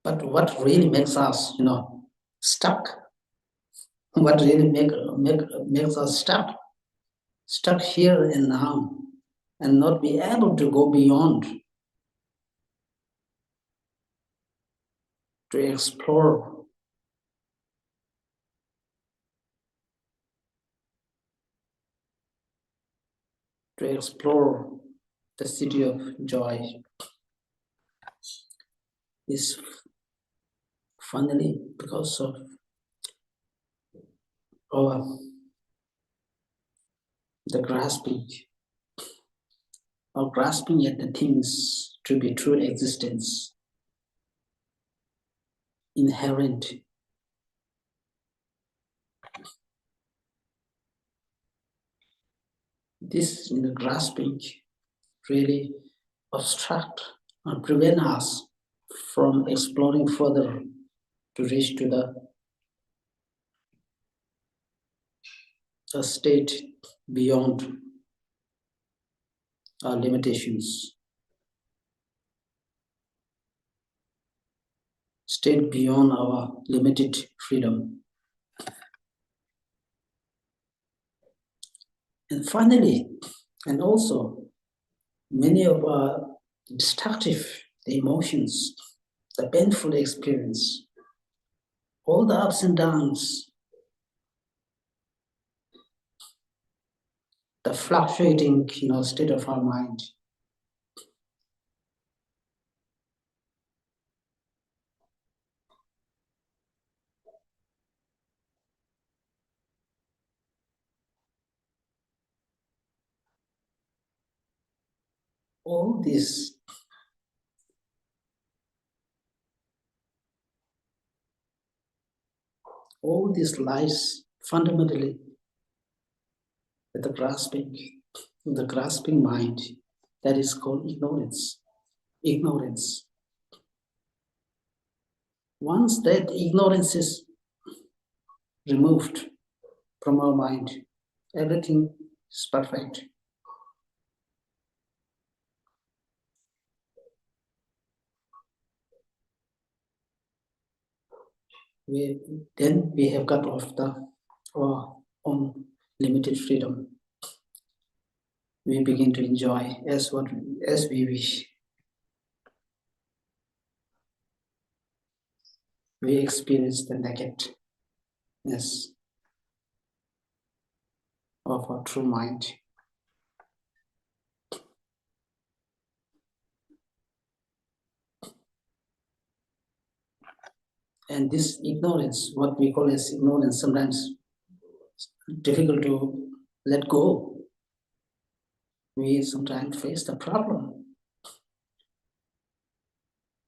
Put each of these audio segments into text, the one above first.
But what really makes us, stuck? What really makes us stuck here and now, and not be able to go beyond, to explore the city of joy, is finally because of the grasping at the things to be true existence, inherent. This grasping really obstruct or prevent us from exploring further to reach to a state beyond our limitations, state beyond our limited freedom. And finally, and also, many of our destructive emotions, the painful experience, all the ups and downs, the fluctuating state of our mind, all these lies fundamentally with the grasping mind that is called ignorance. Once that ignorance is removed from our mind, everything is perfect. Then we have got off our own limited freedom. We begin to enjoy as we wish. We experience the nakedness of our true mind. And this ignorance, what we call as ignorance, sometimes difficult to let go. We sometimes face the problem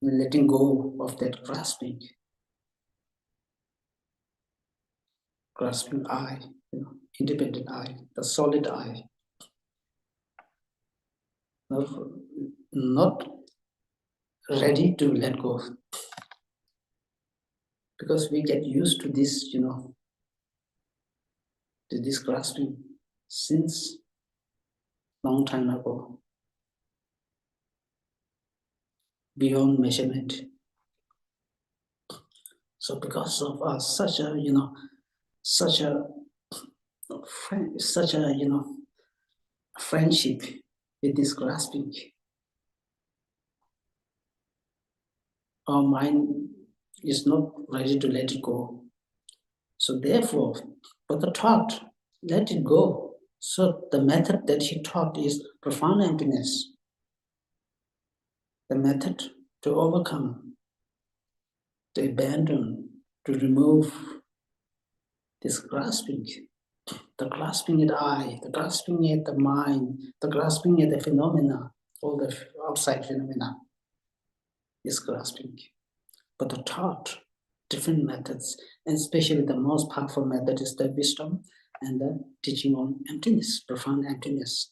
in letting go of that grasping I, independent I, the solid I. Not ready to let go, because we get used to this, to this grasping since long time ago, beyond measurement. So because of such a friendship with this grasping, our mind is not ready to let it go. So therefore, but the thought, let it go. So the method that he taught is profound emptiness. The method to overcome, to abandon, to remove this grasping, the grasping at I, the grasping at the mind, the grasping at the phenomena, all the outside phenomena is grasping. But the thought, different methods, and especially the most powerful method is the wisdom and the teaching on emptiness, profound emptiness.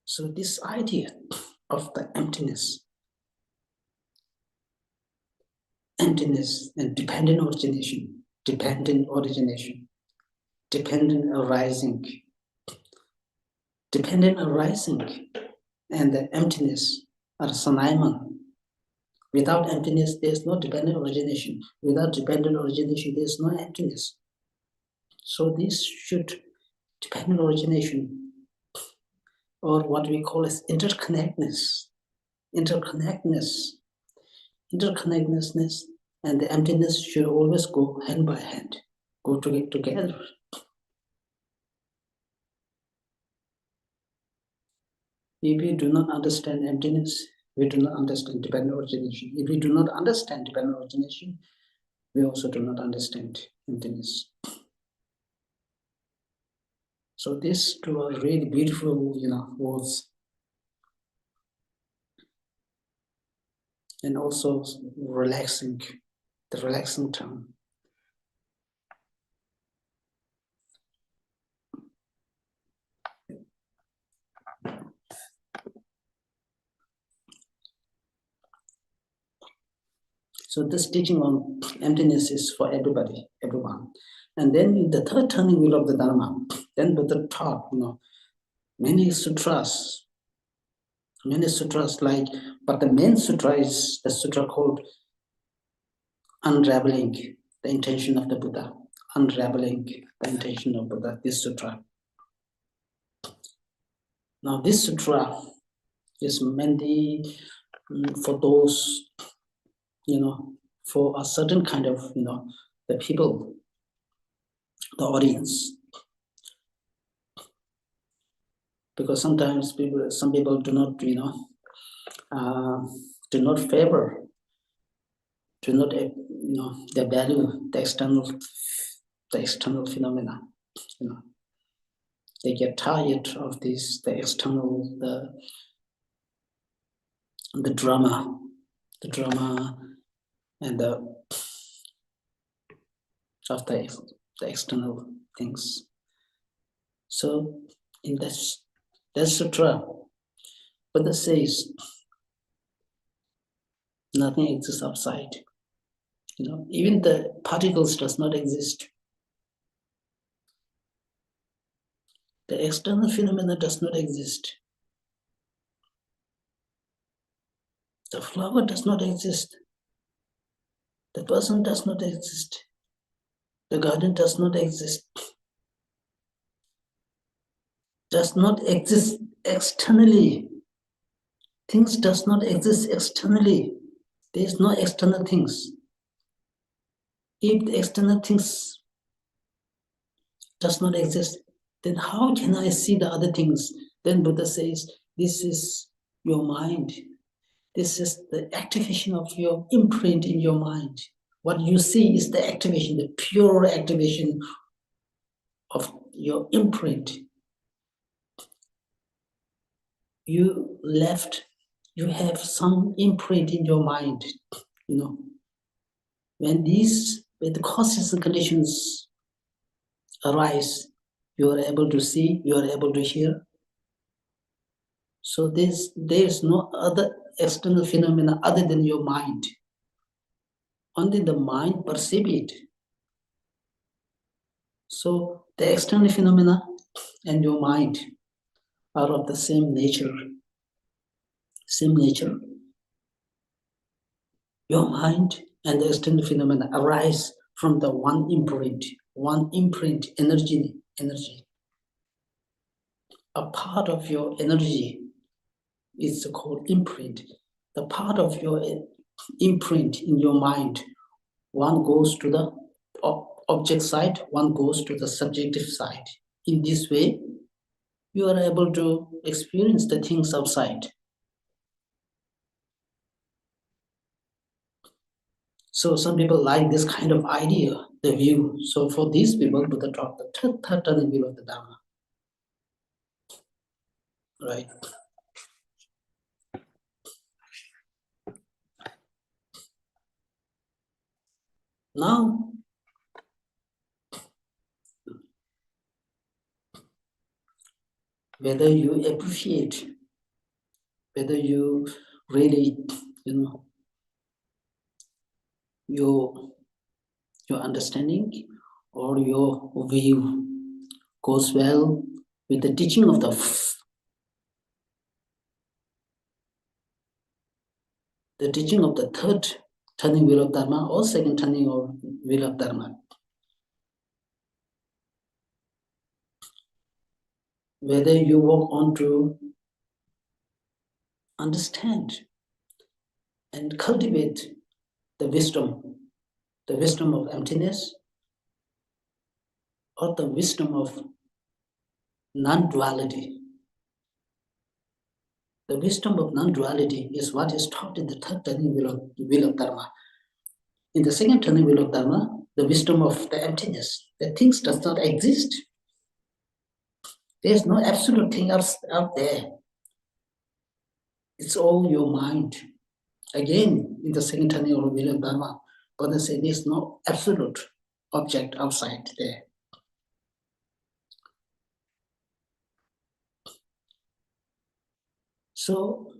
So this idea of the emptiness and dependent origination dependent origination, dependent arising, and the emptiness are synonym. Without emptiness, there is no dependent origination. Without dependent origination, there is no emptiness. So this should dependent origination, or what we call as interconnectedness, and the emptiness should always go hand by hand, go together. If we do not understand emptiness, we do not understand dependent origination. If we do not understand dependent origination, we also do not understand emptiness. So these two are really beautiful, words, and also relaxing, the relaxing term. So this teaching on emptiness is for everybody, everyone. And then the third turning wheel of the Dharma, then Buddha taught, many sutras like, but the main sutra is the sutra called Unraveling the Intention of the Buddha. Unraveling the Intention of Buddha, this sutra. Now this sutra is mainly for those, for a certain kind of, the people, the audience. Because sometimes some people do not, do not favor, do not, they value the external phenomena. They get tired of this, the external, the drama, and of the external things. So in that sutra, Buddha says nothing exists outside. Even the particles does not exist. The external phenomena does not exist. The flower does not exist. The person does not exist. The garden does not exist. Does not exist externally. Things does not exist externally. There is no external things. If the external things does not exist, then how can I see the other things? Then Buddha says, this is your mind. This is the activation of your imprint in your mind. What you see is the activation, the pure activation of your imprint. You have some imprint in your mind, When the causes and conditions arise, you are able to see, you are able to hear. So there is no other external phenomena other than your mind. Only the mind perceives it. So the external phenomena and your mind are of the same nature. Your mind and the external phenomena arise from the one imprint, energy. A part of your energy is called imprint. The part of your imprint in your mind, one goes to the object side, one goes to the subjective side. In this way, you are able to experience the things outside. So some people like this kind of idea, the view. So for these people, Buddha taught the third turning wheel of the Dharma. Right. Now, whether you appreciate, whether you really, you your understanding or your view goes well with the teaching of the third turning wheel of Dharma or second turning of wheel of Dharma. Whether you walk on to understand and cultivate the wisdom of emptiness, or the wisdom of non-duality. The wisdom of non-duality is what is taught in the third turning wheel of Dharma. In the second turning wheel of Dharma, the wisdom of the emptiness, that things does not exist. There is no absolute thing else out there. It's all your mind. Again, in the second turning wheel of Dharma, Buddha said there is no absolute object outside there. So,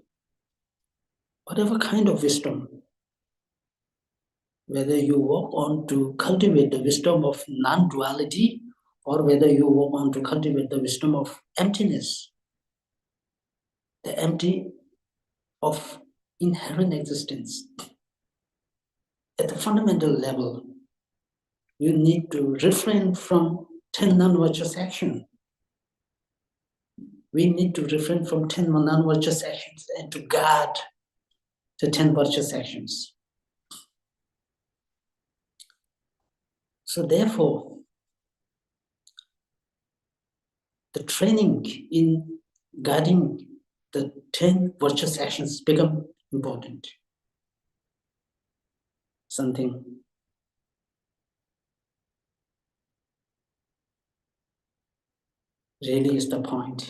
whatever kind of wisdom, whether you work on to cultivate the wisdom of non-duality, or whether you work on to cultivate the wisdom of emptiness, the empty of inherent existence, at the fundamental level, you need to refrain from 10 non-virtuous actions. We need to refrain from 10 non-virtuous actions and to guard the 10 virtuous actions. So therefore, the training in guarding the 10 virtuous actions become important. Something really is the point.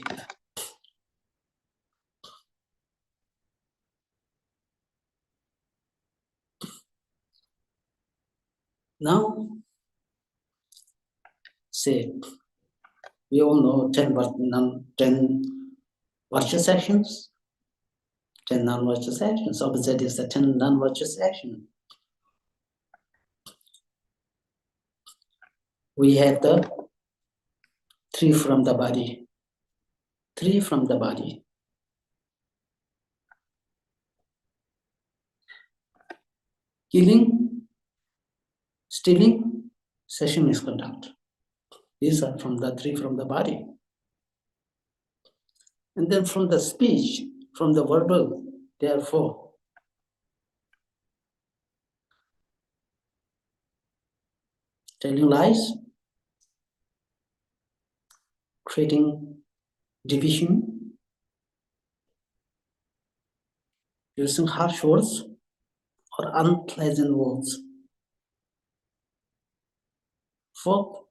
Now, say, we all know 10 virtuous actions, 10 non-virtuous actions. Opposite is the 10 non-virtuous actions. We have the 3 from the body. 3 from the body. Killing, stealing, sexual misconduct. These are from the 3 from the body. And then from the speech, from the verbal, therefore, telling lies, creating division, using harsh words or unpleasant words. 4th,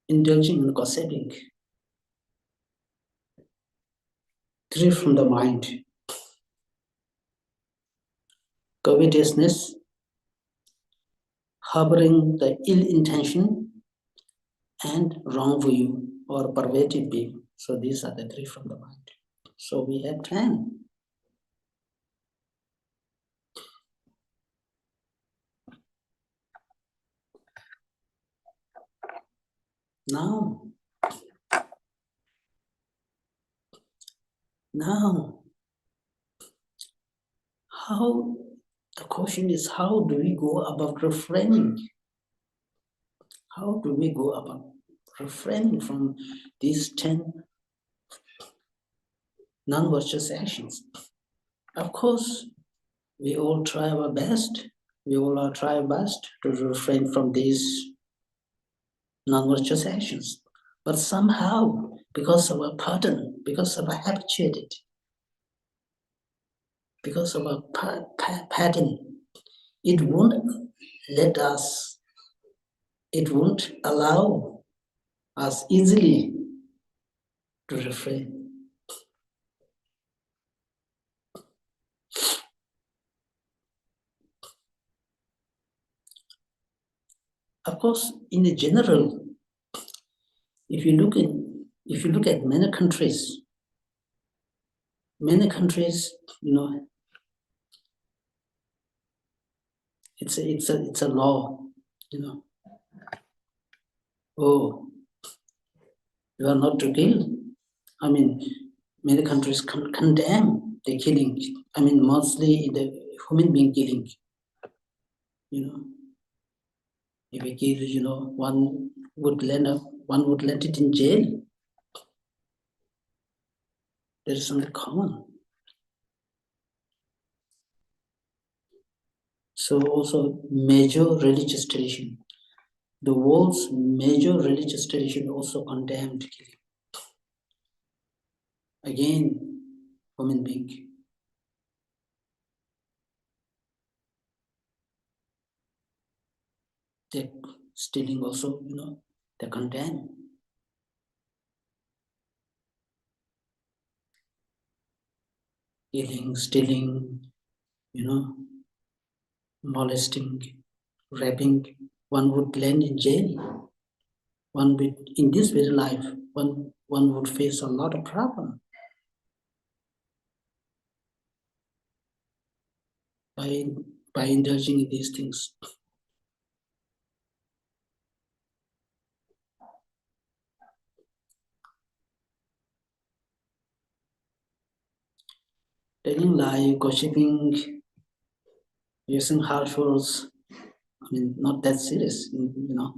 indulging in gossiping. 3 from the mind. Covetousness, harboring the ill intention, and wrong view or perverted view. So these are the 3 from the mind. So we have 10. Now, how, the question is, how do we go about refraining? How do we go about refraining from these 10 non-virtuous actions? Of course, we all try our best. We all try our best to refrain from these non-virtuous actions. But somehow, because of our pattern, because of our habituated, because of our pattern, it won't let us, it won't allow us easily to refrain. Of course, in a general, if you look at many countries, you know, it's a law, you know. Oh, you are not to kill. I mean, many countries condemn the killing. I mean, mostly the human being killing. You know, if we kill, you know, one would land it in jail. There is something common. So also major religious tradition. The world's major religious tradition also condemned killing. Again, human being. They're stealing also, you know, they condemn. Killing, stealing, you know, molesting, raping, one would land in jail. One would, in this very life, one would face a lot of problem by indulging in these things. Telling lie, gossiping, using harsh words, I mean, not that serious, you know.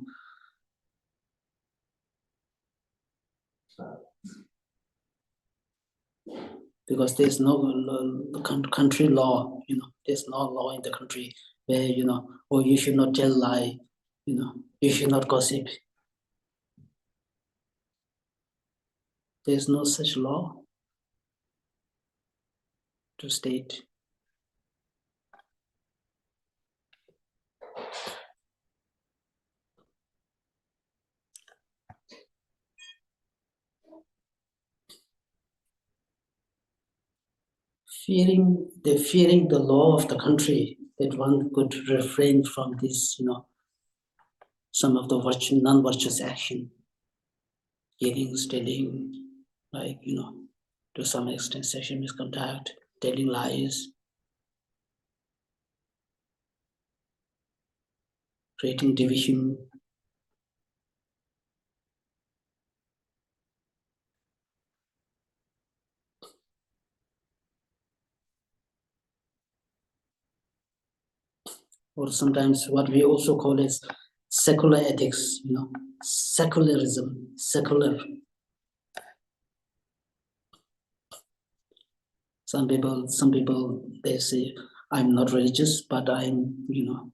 Because there's no country law, you know, there's no law in the country where, you know, oh, you should not tell lie, you know, you should not gossip. There's no such law to state. Fearing the law of the country, that one could refrain from this, you know, some of the non-virtuous action, killing, stealing, like, you know, to some extent sexual misconduct, telling lies, creating division. Or sometimes what we also call as secular ethics, you know, secularism, secular. Some people, they say, I'm not religious, but I'm, you know,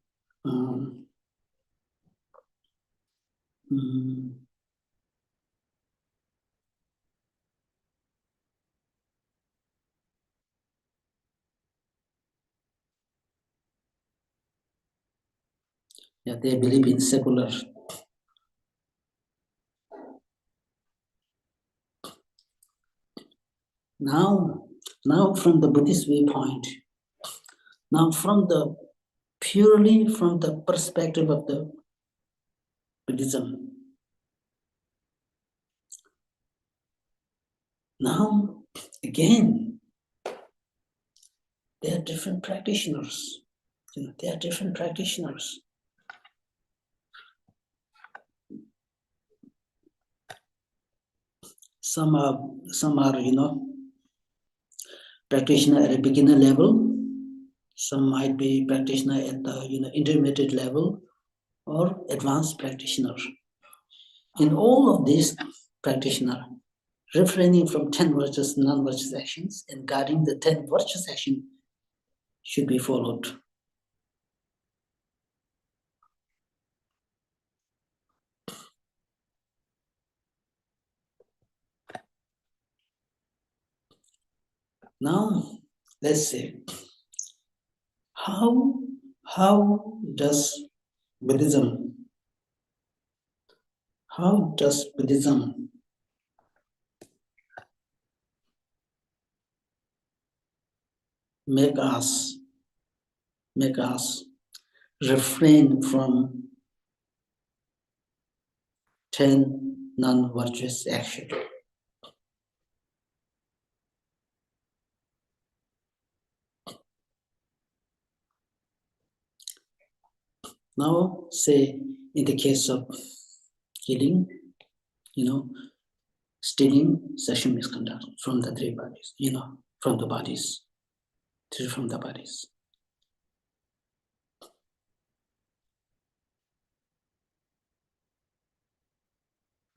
yeah, they believe in secular. Now from the Buddhist viewpoint, now purely from the perspective of the Buddhism, now again, there are different practitioners. You know, there are different practitioners. Some are, you know, practitioner at a beginner level. Some might be practitioner at the, you know, intermediate level or advanced practitioner. In all of these practitioners, refraining from 10 virtuous, non-virtuous actions and guarding the 10 virtuous actions should be followed. Now, let's see, how does Buddhism make us refrain from 10 non-virtuous actions? Now, say in the case of killing, stealing, sexual misconduct from the three bodies, from the bodies, from the bodies.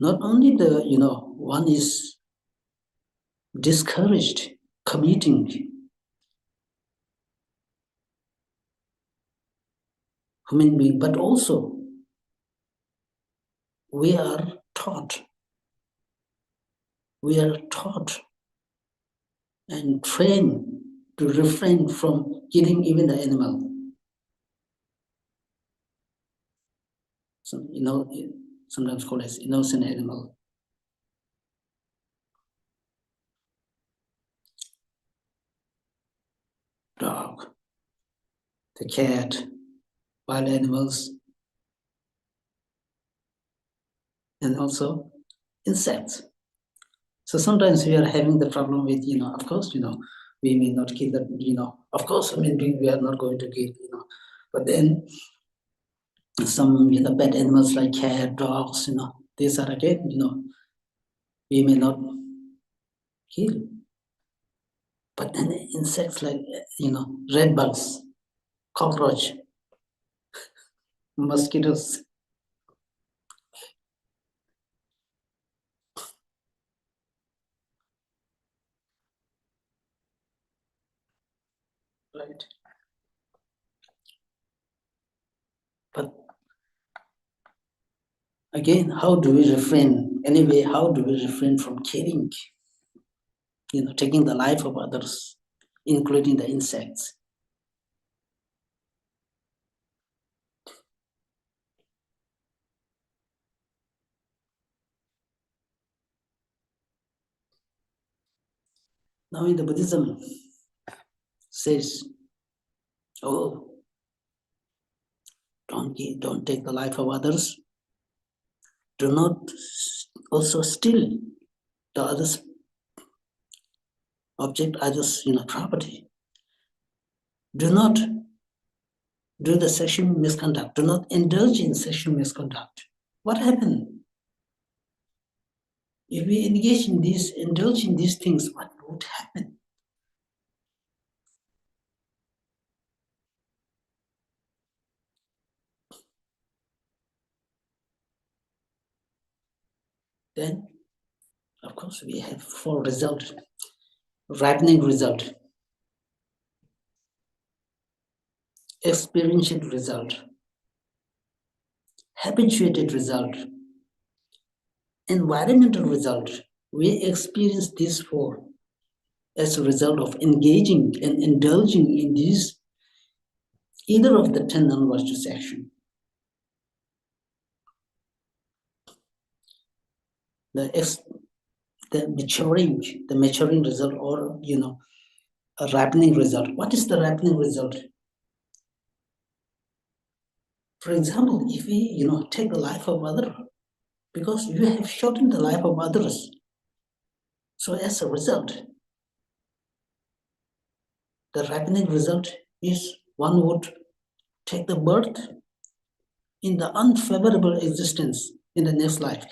Not only one is discouraged committing human being, but also we are taught and trained to refrain from killing even the animal. So, sometimes called as innocent animal. Dog, the cat, wild animals, and also insects. So sometimes we are having the problem with, of course, we may not kill that, of course, we are not going to kill, but then some, pet animals like cat, dogs, these are again, we may not kill. But then insects like, red bugs, cockroach, mosquitoes. Right. But again, how do we refrain? Anyway, how do we refrain from killing? Taking the life of others, including the insects. Now in the Buddhism says, oh, don't take the life of others. Do not also steal the other's object, others, property. Do not do the sexual misconduct. Do not indulge in sexual misconduct. What happened? If we engage in this, indulge in these things, what would happen? Then, of course, we have 4 results. Ripening result, experiential result, habituated result, environmental result. We experience these 4 as a result of engaging and indulging in these, either of the 10 non-virtuous action. The maturing result, or a ripening result. What is the ripening result? For example, if we take the life of other, because you have shortened the life of others, so as a result, the ripening result is one would take the birth in the unfavorable existence in the next life.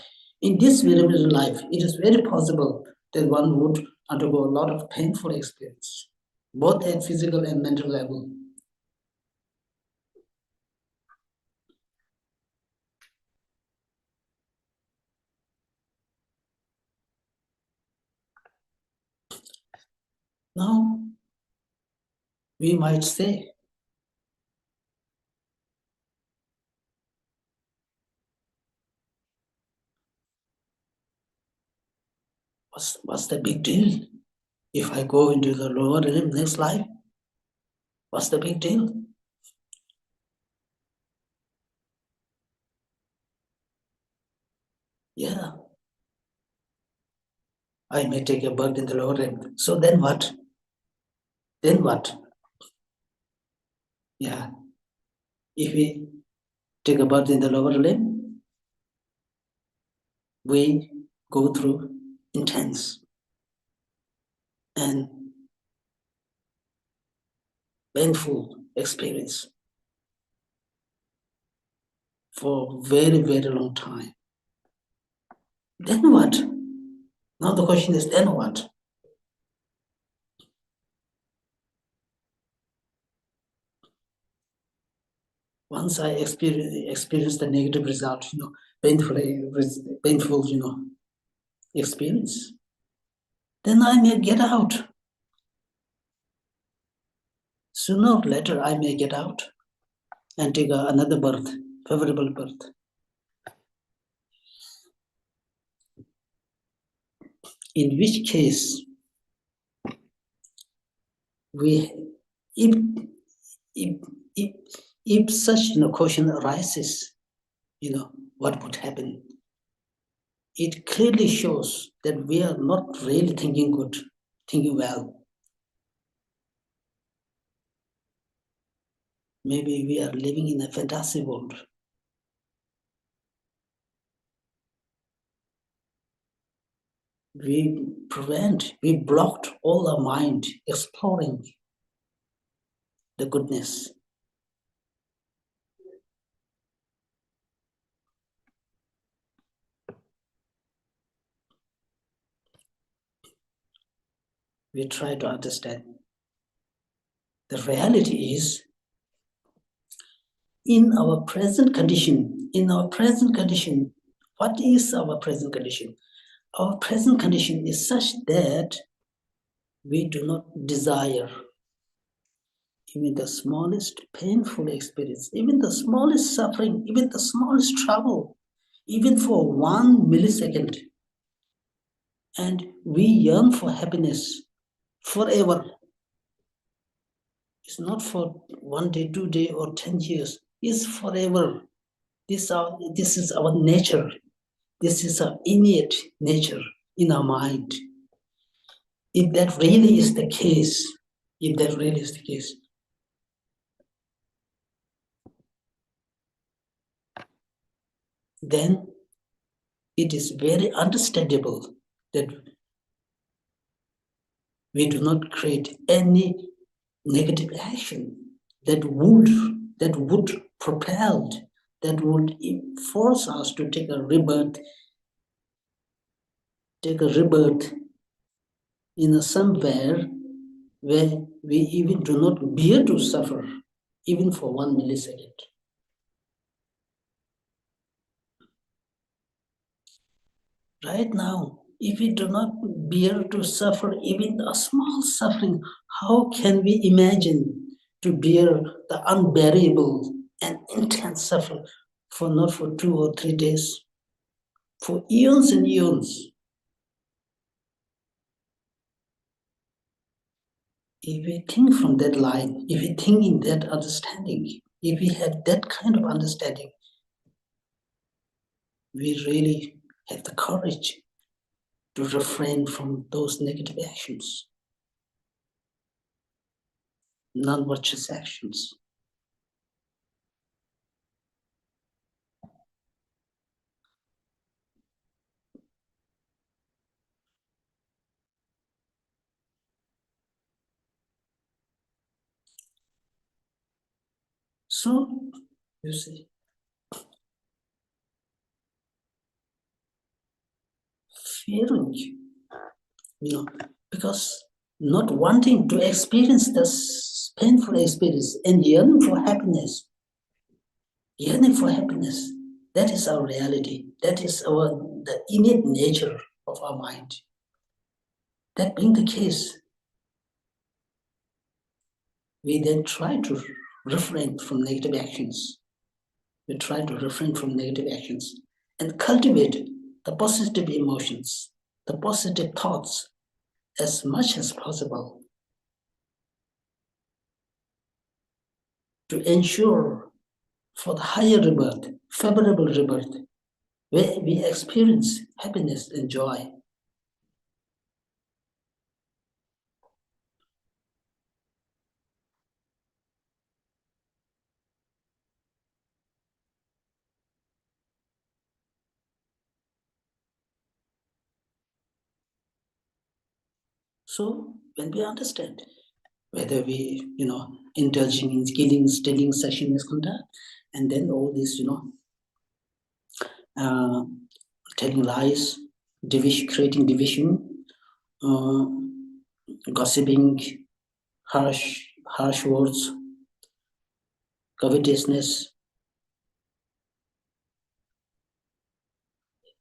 In this very life, it is very possible that one would undergo a lot of painful experience, both at physical and mental level. Now, we might say, what's the big deal? If I go into the lower realm next life, what's the big deal? Yeah, I may take a birth in the lower realm. So then what? Then what? Yeah, if we take a birth in the lower realm, we go through intense and painful experience. for a very, very long time. Then what? Now the question is, then what? Once I experience the negative result, painful, experience, then I may get out. Sooner or later, I may get out and take another birth, favorable birth. In which case, if such question arises, what would happen? It clearly shows that we are not really thinking good, thinking well. Maybe we are living in a fantasy world. We blocked all our mind exploring the goodness. We try to understand. The reality is, in our present condition, what is our present condition? Our present condition is such that we do not desire even the smallest painful experience, even the smallest suffering, even the smallest trouble, even for 1 millisecond. And we yearn for happiness forever. It's not for 1 day, 2 days, or 10 years. It's forever. This is our nature. This is our innate nature in our mind. If that really is the case, then it is very understandable that we do not create any negative action that would propel, that would force us to take a rebirth in somewhere where we even do not bear to suffer, even for 1 millisecond. Right now, if we do not bear to suffer even a small suffering, how can we imagine to bear the unbearable and intense suffering not for 2 or 3 days, for eons and eons? If we think from that line, if we think in that understanding, if we have that kind of understanding, we really have the courage to refrain from those negative actions, non-virtuous actions. So, you see, fearing, because not wanting to experience this painful experience and yearning for happiness, that is our reality. That is the innate nature of our mind. That being the case, we then try to refrain from negative actions. We try to refrain from negative actions and cultivate the positive emotions, the positive thoughts as much as possible to ensure for the higher rebirth, favorable rebirth, where we experience happiness and joy. So when we understand whether we, indulging in killing, stealing session is conduct, and then all this, telling lies, creating division, gossiping, harsh words, covetousness,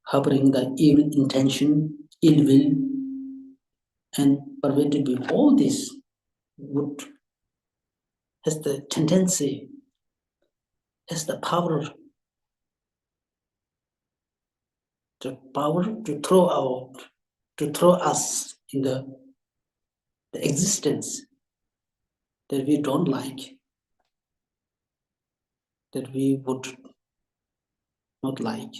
harboring the evil intention, ill will, and perverted will. All this has the tendency, has the power to throw us in the existence that we don't like, that we would not like.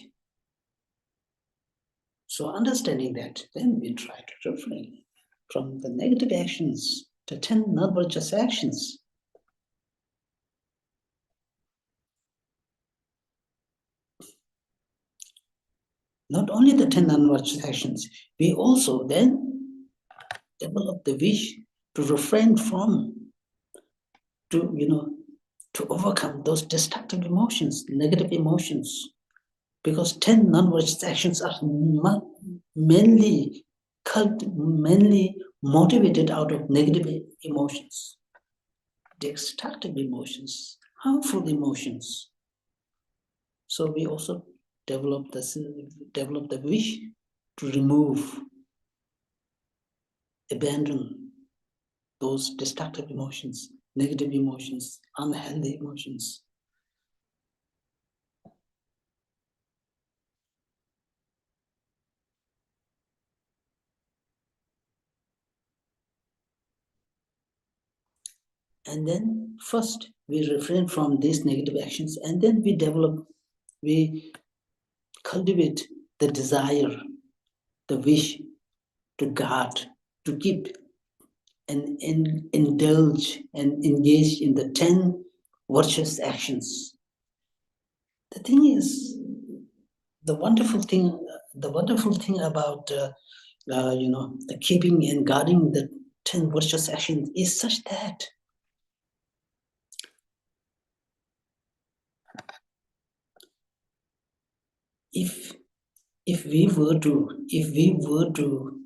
So understanding that, then we try to refrain from the negative actions, the 10 non-virtuous actions. Not only the 10 non-virtuous actions, we also then develop the wish to refrain from, to overcome those destructive emotions, negative emotions. Because 10 non-virtuous actions are mainly motivated out of negative emotions, destructive emotions, harmful emotions. So we also develop the wish to remove, abandon those destructive emotions, negative emotions, unhealthy emotions. And then first we refrain from these negative actions, and then we cultivate the desire, the wish to guard, to keep and indulge and engage in the 10 virtuous actions. The thing is, the wonderful thing about the keeping and guarding the 10 virtuous actions is such that if we were to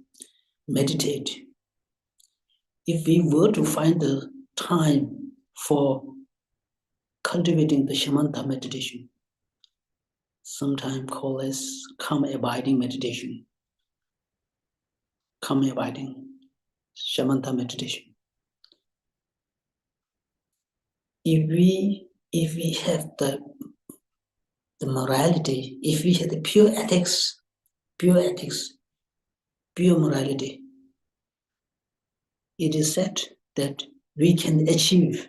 meditate, if we were to find the time for cultivating the Shamanta meditation, sometimes called as calm abiding meditation, calm abiding Shamanta meditation. If we have the morality, if we have the pure ethics, pure morality, it is said that we can achieve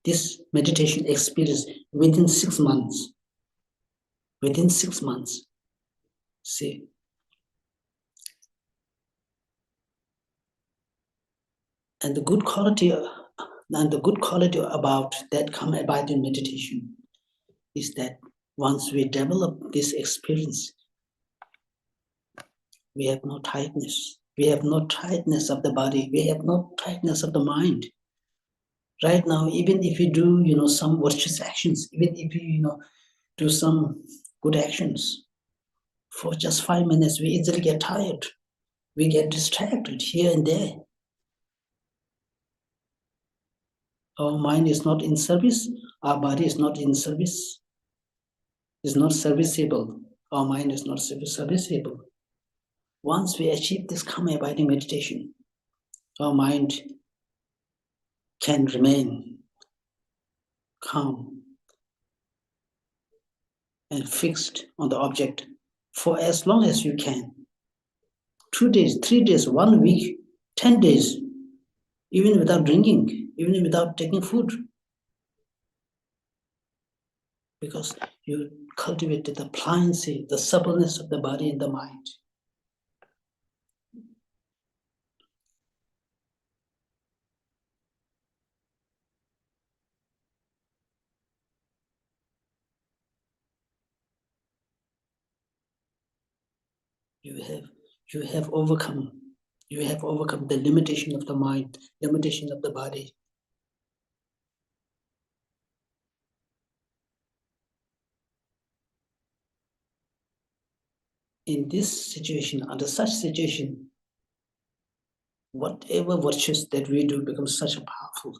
this meditation experience within 6 months. Within 6 months. See. And the good quality about that calm abiding meditation is that once we develop this experience, we have no tightness. We have no tightness of the body. We have no tightness of the mind. Right now, even if we do, some virtuous actions, even if we, do some good actions, for just 5 minutes, we easily get tired. We get distracted here and there. Our mind is not in service. Our body is not in service. Is not serviceable. Our mind is not serviceable. Once we achieve this calm abiding meditation, our mind can remain calm and fixed on the object for as long as you can. 2 days, 3 days, 1 week, 10 days, even without drinking, even without taking food. Because you cultivated the pliancy, the suppleness of the body and the mind. You have overcome the limitation of the mind, limitation of the body. in this situation, under such situation, whatever virtues that we do becomes such a powerful.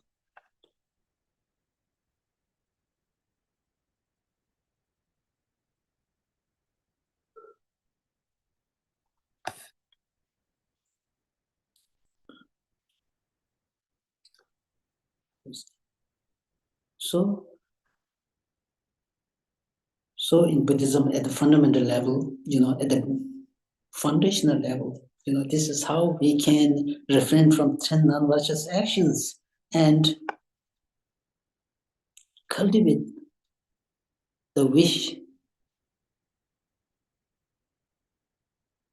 So in Buddhism, at the fundamental level, at the foundational level, this is how we can refrain from 10 non-virtuous actions and cultivate the wish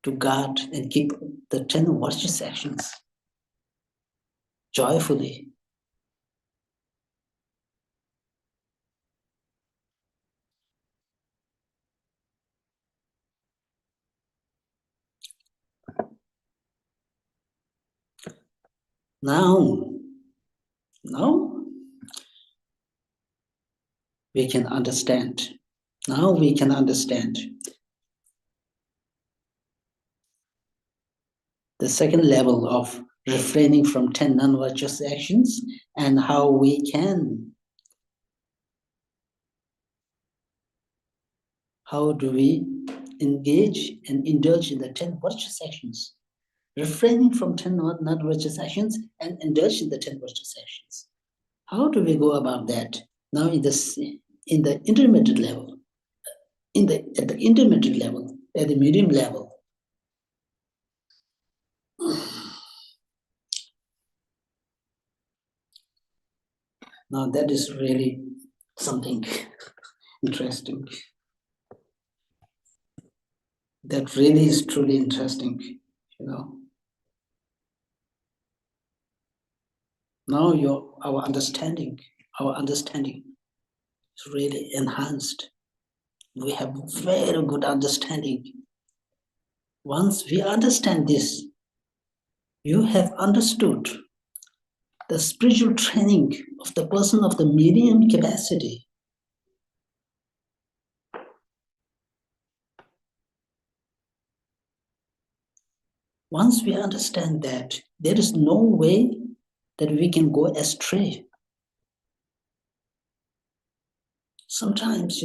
to guard and keep the 10 virtuous actions joyfully. Now we can understand. Now we can understand the second level of refraining from 10 non-virtuous actions and how do we engage and indulge in the 10 virtuous actions, refraining from 10 non-virtuous actions and indulge in the 10 virtuous actions. How do we go about that? Now in the intermediate level, at the intermediate level, at the medium level, now that is really something interesting. That really is truly interesting, Now our understanding is really enhanced. We have very good understanding. Once we understand this, you have understood the spiritual training of the person of the medium capacity. Once we understand that, there is no way that we can go astray. Sometimes,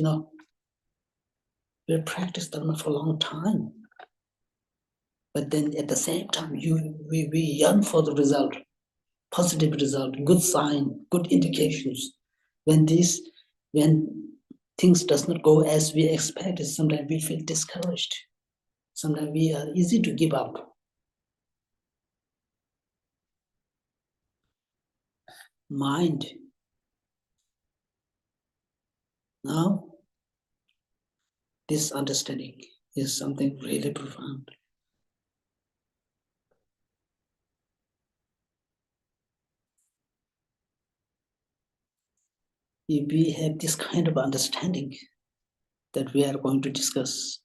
we practice Dharma for a long time, but then at the same time, we yearn for the result, positive result, good sign, good indications. When things does not go as we expected, sometimes we feel discouraged. Sometimes we are easy to give up. Mind. Now, this understanding is something really profound. If we have this kind of understanding that we are going to discuss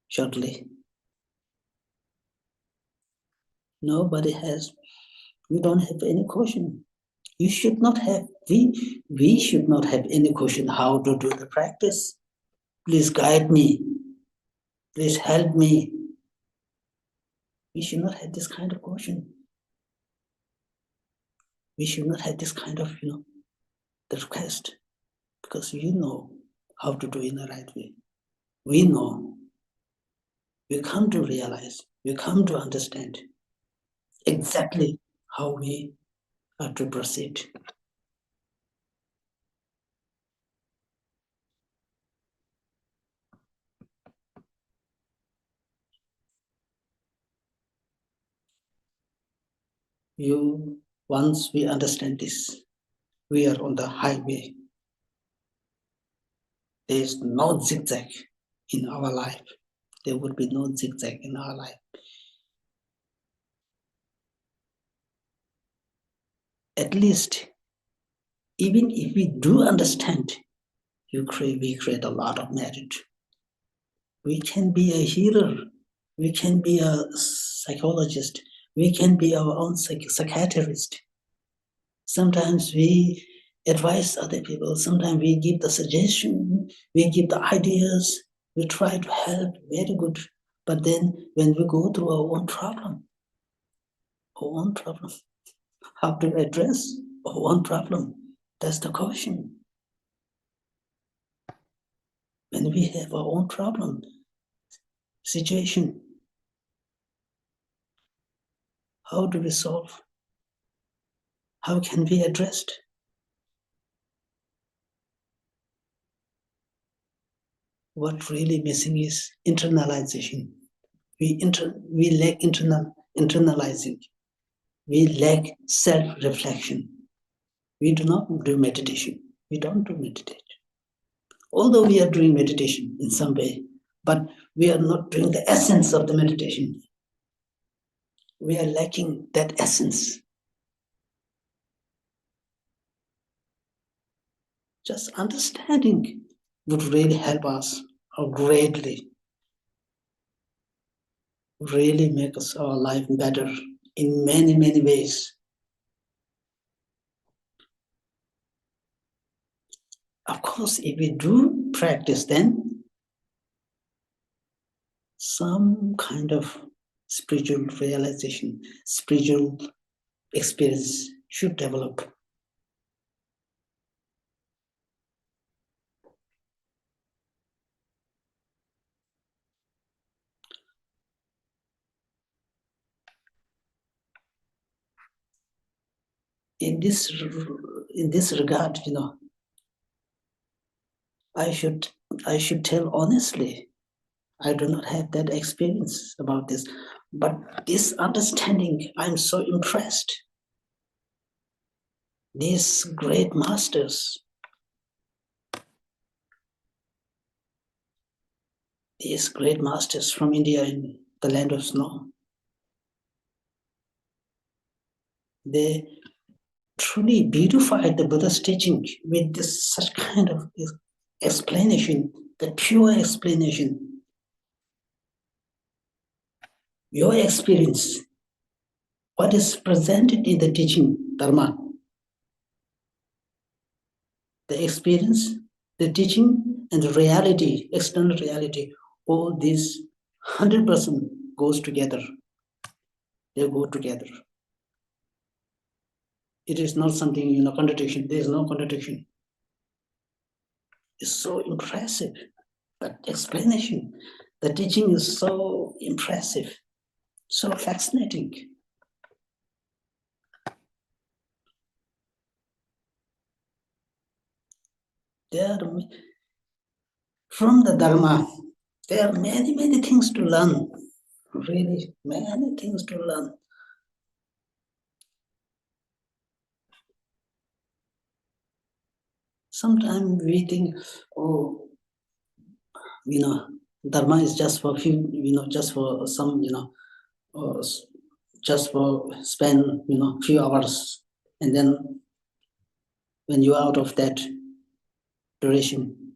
shortly, we don't have any question. We should not have any question how to do the practice. Please guide me. Please help me. We should not have this kind of question. We should not have this kind of, the request, because you know how to do in the right way. We know. We come to realize, we come to understand exactly how we are to proceed. Once we understand this, we are on the highway. There is no zigzag in our life. There would be no zigzag in our life. At least, even if we do understand, we create a lot of merit. We can be a healer. We can be a psychologist. We can be our own psychiatrist. Sometimes we advise other people. Sometimes we give the suggestion. We give the ideas. We try to help, very good. But then when we go through our own problem, how to address our own problem? That's the question. When we have our own problem, situation, how do we solve? How can we address it? What really missing is internalization. We lack internalizing. We lack self-reflection. We do not do meditation. We don't do meditation. Although we are doing meditation in some way, but we are not doing the essence of the meditation. We are lacking that essence. Just understanding would really help us greatly, really make us our life better in many, many ways. Of course, if we do practice, then some kind of spiritual realization, spiritual experience should develop. In this regard, I should tell honestly, I do not have that experience about this, but this understanding, I'm so impressed. These great masters, from India in the land of snow, they truly beautified the Buddha's teaching with this such kind of explanation, the pure explanation. Your experience, what is presented in the teaching, Dharma, the experience, the teaching, and the reality, external reality, all this 100% goes together. They go together. It is not something, contradiction. There is no contradiction. It's so impressive. That explanation, the teaching is so impressive, so fascinating. From the Dharma, there are many, many things to learn. Really, many things to learn. Sometimes we think, Dharma is just for few, just for some, just for spend, few hours, and then when you're out of that duration,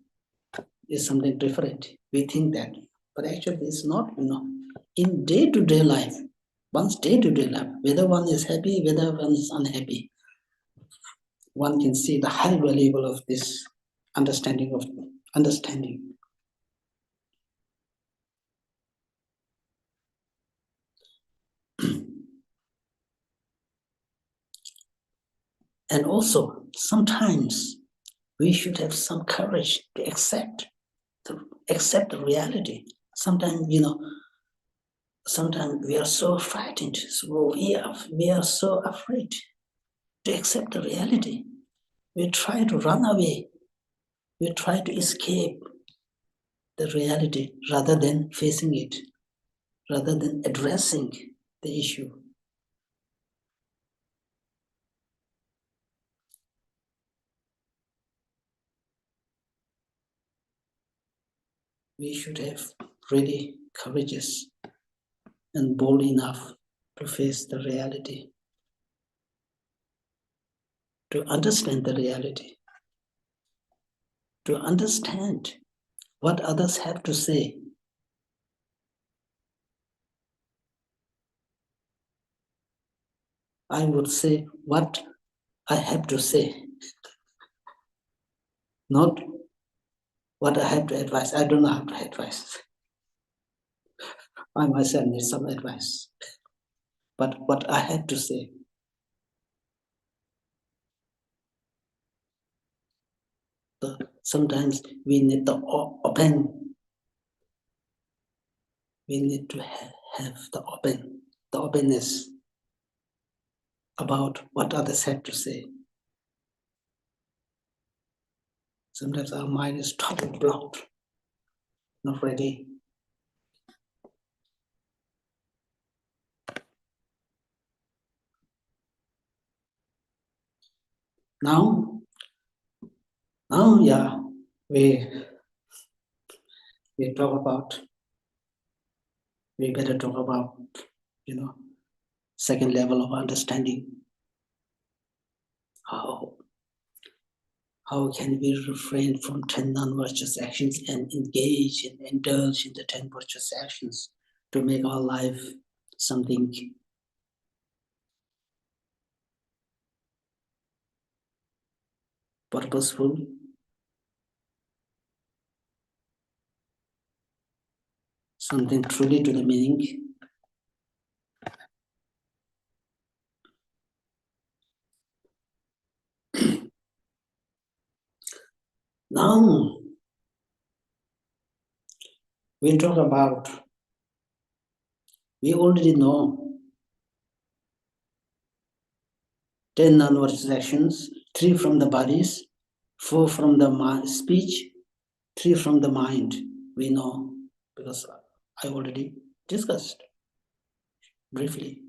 is something different. We think that, but actually it's not, in day-to-day life, one's day-to-day life, whether one is happy, whether one is unhappy, one can see the high valuable of this understanding. And also, sometimes we should have some courage to accept the reality. Sometimes, sometimes we are so frightened, so we are so afraid to accept the reality. We try to run away. We try to escape the reality rather than facing it, rather than addressing the issue. We should have really courageous and bold enough to face the reality, to understand the reality, to understand what others have to say. I would say what I have to say, not what I have to advise, I don't know how to advise. I myself need some advice. But what I have to say, sometimes we need to open. We need to have the openness about what others have to say. Sometimes our mind is totally blocked, not ready. Now, yeah, we better talk about, second level of understanding. How can we refrain from 10 non-virtuous actions and engage and indulge in the 10 virtuous actions to make our life something purposeful, something truly to the meaning. Now, we talk about, we already know 10 non-virtuous actions, 3 from the bodies, 4 from the speech, 3 from the mind. We know, because I already discussed briefly.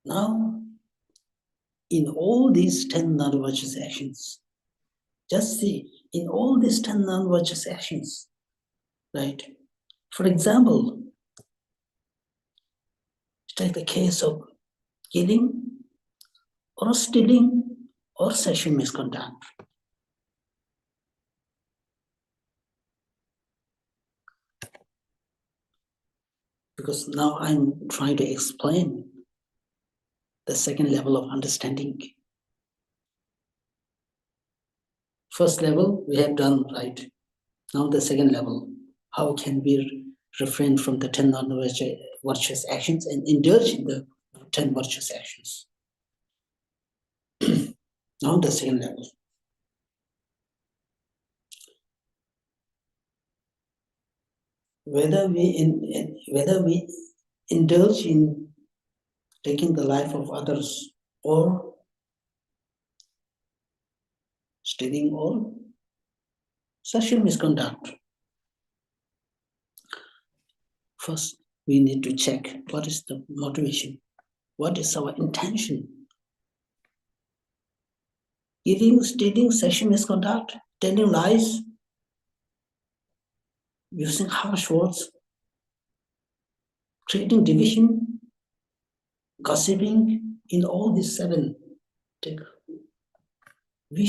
Now, in all these 10 non-virtuous actions, just see, in all these 10 non-virtuous actions, right? For example, take the case of killing or stealing or sexual misconduct. Because now I'm trying to explain the second level of understanding. First level, we have done, right? Now the second level, how can we refrain from the 10 non-virtuous actions and indulge in the 10 virtuous actions? Now the second level. Whether we indulge in taking the life of others or stealing or sexual misconduct. First, we need to check what is the motivation, what is our intention. Killing, stealing, sexual misconduct, telling lies, using harsh words, creating division, gossiping, in all these 7, we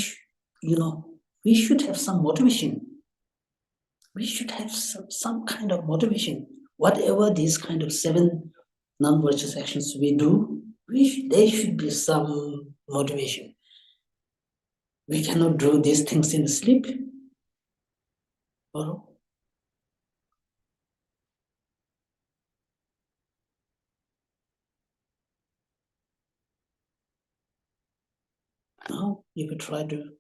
should have some motivation. We should have some kind of motivation. Whatever these kind of 7 non-virtuous actions we do, there should be some motivation. We cannot do these things in sleep. Or now you could try to,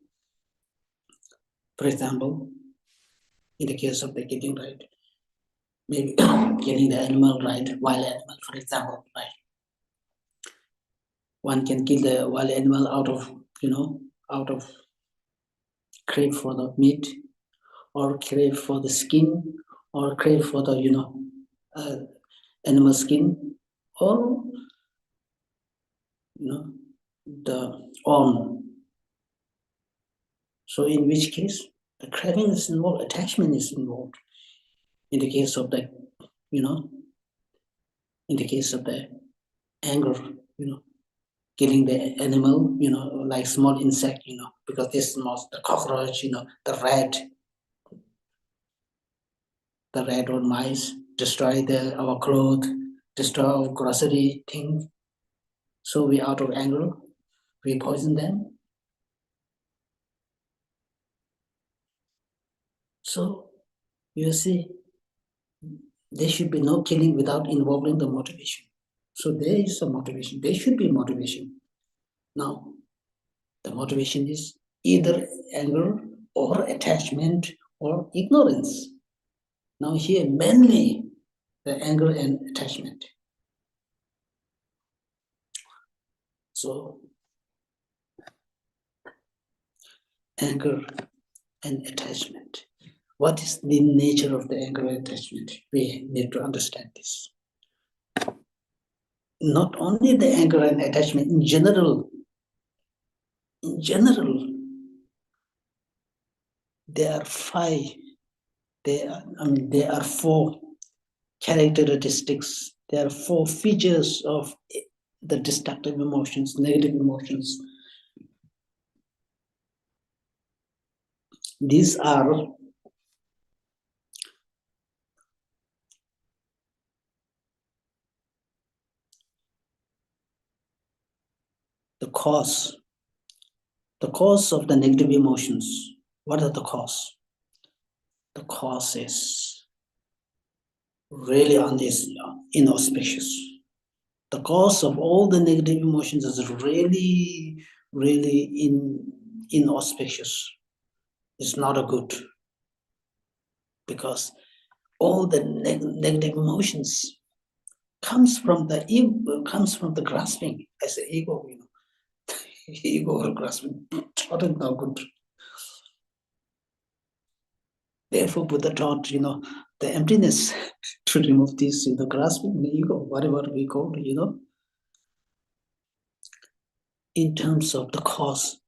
for example, in the case of the killing, right? Maybe killing the animal, right? Wild animal, for example, right? One can kill the wild animal out of crave for the meat, or crave for the skin, or crave for the animal skin, or the arm. So in which case the craving is involved, attachment is involved. In the case of the anger, killing the animal, like small insect, because this most the cockroach, the rat or mice destroy our clothes, destroy our grocery thing. So we, out of anger, we poison them. So, you see, there should be no killing without involving the motivation. So there is a motivation. There should be motivation. Now, the motivation is either anger or attachment or ignorance. Now here, mainly the anger and attachment. So, anger and attachment. What is the nature of the anger and attachment? We need to understand this. Not only the anger and attachment, in general, there are four characteristics. There are four features of the destructive emotions, negative emotions. These are the cause of the negative emotions. What are the cause? The cause is really inauspicious. The cause of all the negative emotions is really inauspicious. It's not a good, because all the negative emotions comes from the ego, comes from the grasping as the ego, ego or grasping, not good. Therefore, Buddha taught, the emptiness to remove this, grasping, the ego, whatever we call, in terms of the cause,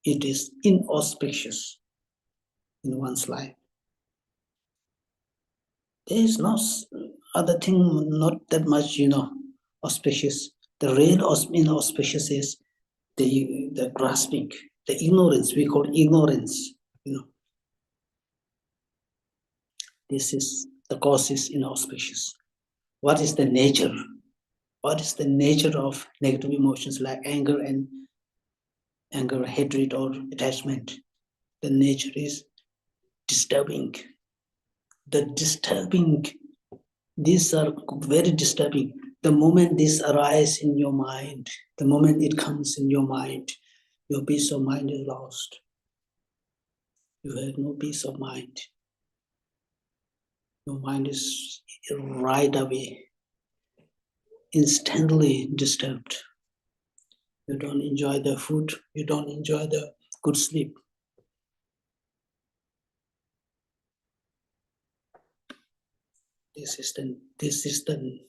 it is inauspicious in one's life. There is no other thing, not that much, auspicious. The real inauspicious is the grasping, the ignorance, we call ignorance, This is, the cause is inauspicious. What is the nature? What is the nature of negative emotions like anger, hatred, or attachment? The nature is disturbing. These are very disturbing. The moment this arises in your mind, the moment it comes in your mind, your peace of mind is lost. You have no peace of mind. Your mind is right away, instantly disturbed. You don't enjoy the food, you don't enjoy the good sleep. This is the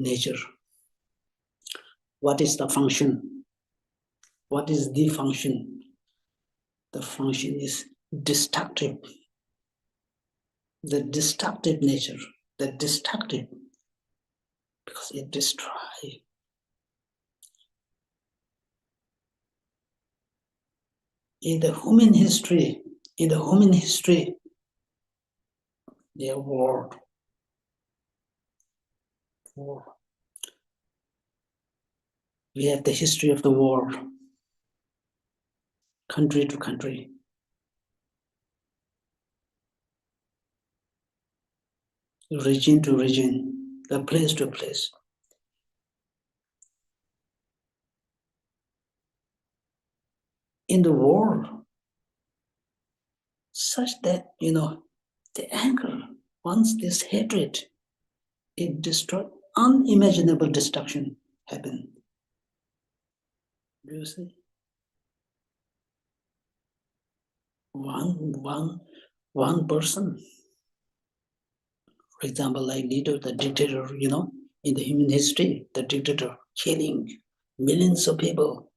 nature. What is the function? What is the function? The function is destructive. The destructive nature, because it destroys. In the human history, there war. We have the history of the war, country to country. Region to region, the place to place. In the war, such that, the anger, once this hatred, it destroyed, unimaginable destruction happened. Do you see? One person, for example, like leader, the dictator, in the human history, the dictator killing millions of people.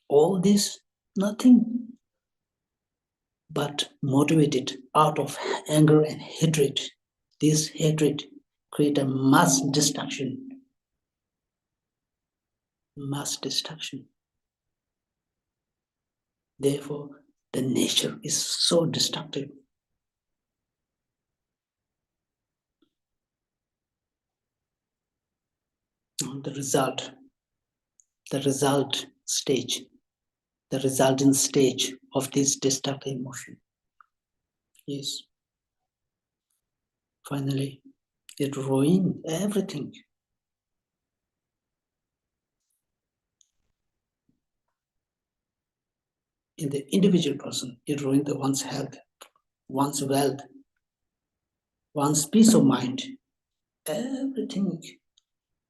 All this, nothing but motivated out of anger and hatred. This hatred create a mass destruction. Therefore, the nature is so destructive. The resultant stage of this destructive emotion Yes. Finally, it ruined everything. In the individual person, it ruined one's health, one's wealth, one's peace of mind, everything.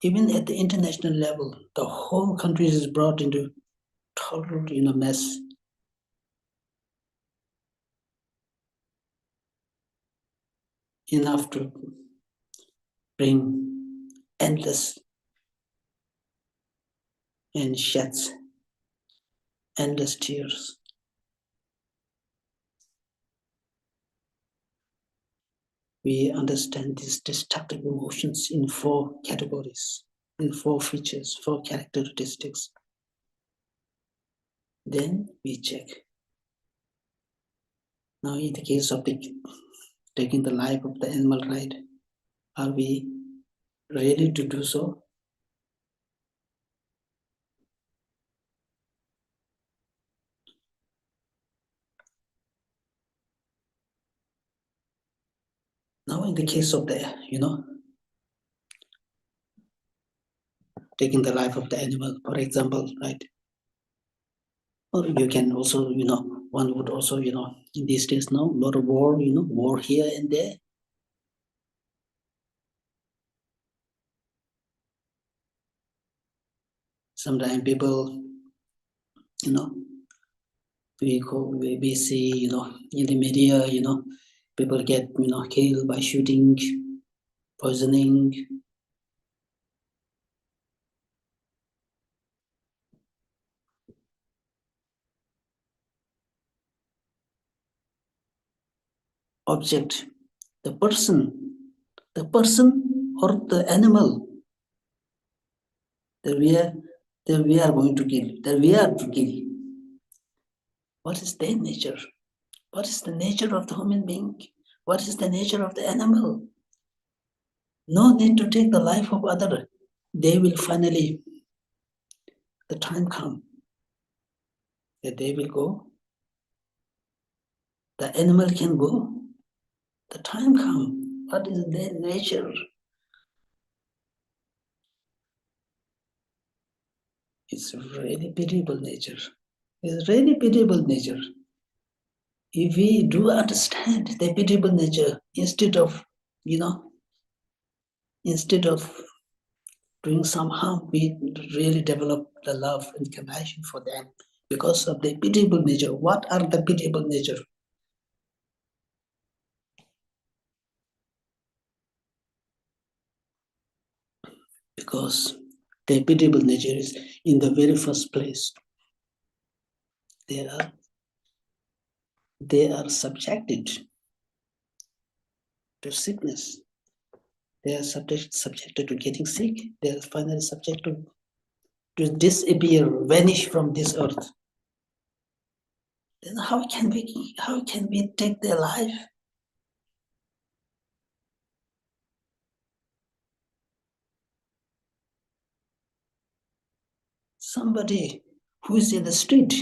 Even at the international level, the whole country is brought into total, mess. Enough to bring endless and sheds endless tears. We understand these destructive emotions in 4 categories, in 4 features, 4 characteristics. Then we check. Now, in the case of taking the life of the animal, right? Are we ready to do so? Now, in the case of the, taking the life of the animal, for example, right? Or you can also, one would also, in these days now, a lot of war, war here and there. Sometimes people, we see, in the media, people get, killed by shooting, poisoning. Object, the person or the animal that we are going to kill, that we are to kill. What is their nature? What is the nature of the human being? What is the nature of the animal? No need to take the life of other. They will finally, the time come that they will go. The animal can go. The time come. What is their nature? It's really pitiable nature. It's really pitiable nature. If we do understand the pitiable nature, instead of doing some harm, we really develop the love and compassion for them because of the pitiable nature. What are the pitiable nature? Because the pitiable nature is in the very first place. They are subjected to sickness. They are subjected to getting sick. They are finally subjected to disappear, vanish from this earth. Then how can we take their life? Somebody who is in the street,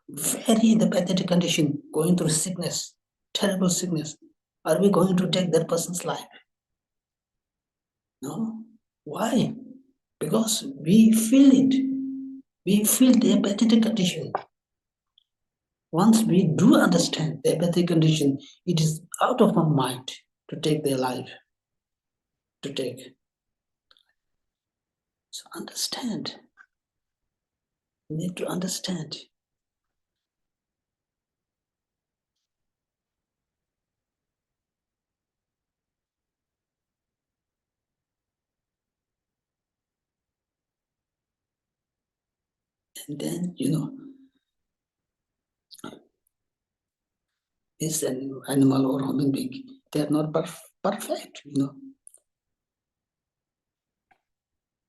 very in the pathetic condition, going through sickness, terrible sickness, are we going to take that person's life? No. Why? Because we feel it. We feel the pathetic condition. Once we do understand the pathetic condition, it is out of our mind to take their life. So understand. We need to understand. And then, is an animal or human being, they are not perfect,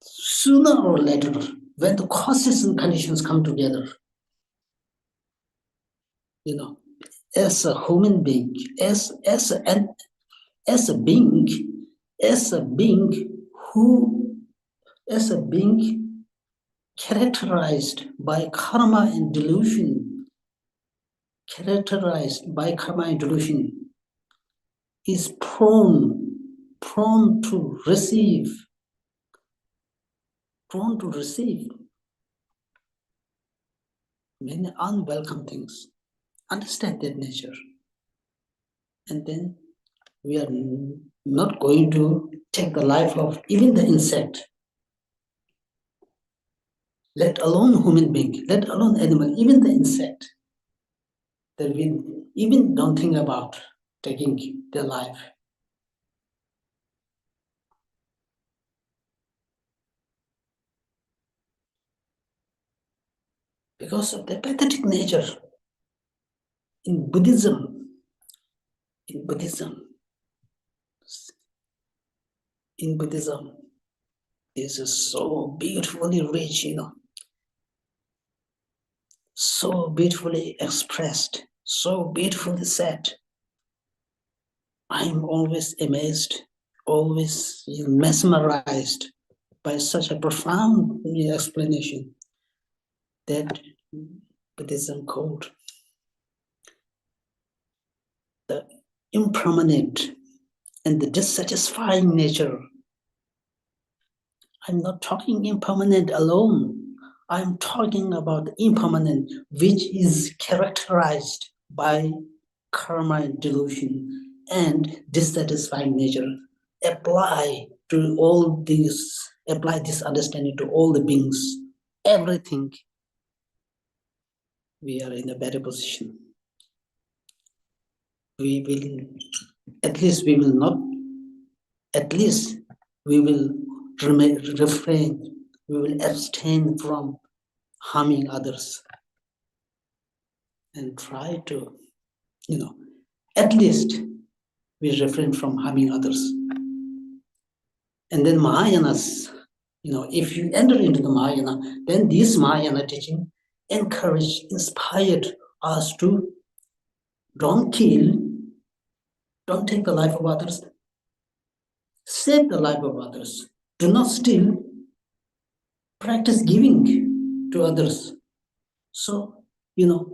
Sooner or later, when the causes and conditions come together, as a human being, as a being characterized by karma and delusion, characterized by karma delusion is prone to receive many unwelcome things. Understand that nature. And then we are not going to take the life of even the insect, let alone human being, let alone animal, even the insect, that we even don't think about taking their life. Because of the pathetic nature. In Buddhism, this is so beautifully rich, so beautifully expressed, so beautifully said. I'm always amazed, always mesmerized by such a profound explanation that Buddhism called the impermanent and the dissatisfying nature. I'm not talking impermanent alone. I'm talking about the impermanent, which is characterized by karma delusion and dissatisfying nature. Apply this understanding to all the beings, everything. We are in a better position. We will refrain, we will abstain from harming others and try to, at least we refrain from harming others. And then Mahayanas, if you enter into the Mahayana, then this Mahayana teaching encouraged, inspired us to don't kill, don't take the life of others, save the life of others. Do not steal, practice giving to others. So, you